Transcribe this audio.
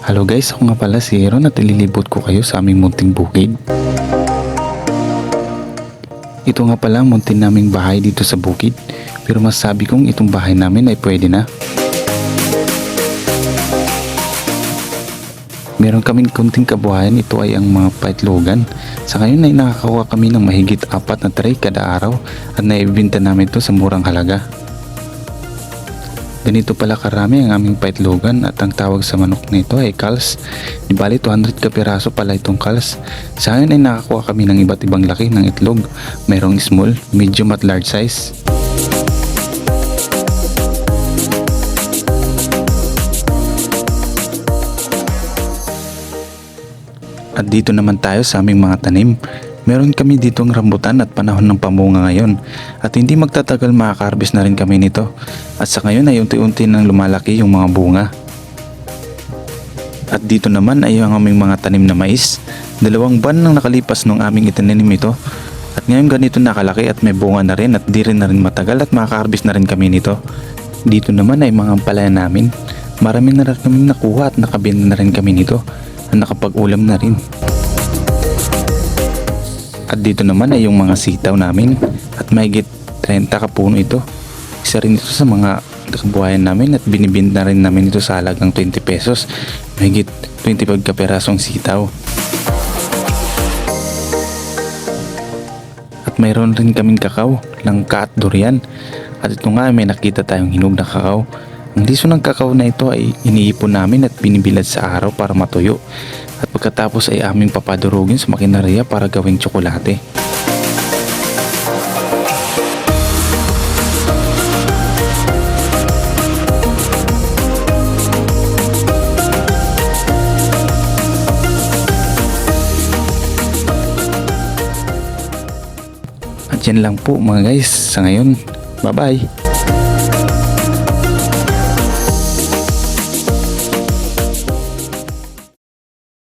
Hello guys, ako nga pala si Aaron at ililibot ko kayo sa aming munting bukid. Ito nga pala ang muntin naming bahay dito sa bukid, pero masasabi kong itong bahay namin ay pwede na. Meron kaming kunting kabuhayan, ito ay ang mga paitlogan. Sa ngayon ay nakakakuha kami ng mahigit 4 na tray kada araw at naibibenta namin ito sa murang halaga. Ganito pala karami ang aming paitlogan at ang tawag sa manok na ito ay calves. Di bali 200 ka piraso pala itong calves. Sa akin ay nakakuha kami ng iba't ibang laki ng itlog. Mayroong small, medium at large size. At dito naman tayo sa aming mga tanim. Meron kami ditong rambutan at panahon ng pamunga ngayon at hindi magtatagal makakarbis na rin kami nito at sa ngayon ay unti-unti nang lumalaki yung mga bunga. At dito naman ay ang aming mga tanim na mais. 2 buwan nang nakalipas nung aming itinanim ito at ngayon ganito nakalaki at may bunga na rin at di rin na rin matagal at makakarbis na rin kami nito. Dito naman ay mga ampalaya namin. Marami na rin kami nakuha at nakabenta na rin kami nito at nakapag-ulam na rin. At dito naman ay yung mga sitaw namin at mahigit 30 kapuno ito. Isa rin ito sa mga kabuhayan namin at binibenta rin namin ito sa halagang 20 pesos. Mahigit 25 kaperasong sitaw. At mayroon rin kaming kakao, langka at durian. At ito nga may nakita tayong hinog na kakao. Ang liso ng kakao na ito ay iniipon namin at binibilad sa araw para matuyo. At pagkatapos ay aming papadurugin sa makinarya para gawing tsokolate. At yan lang po mga guys sa ngayon. Bye bye!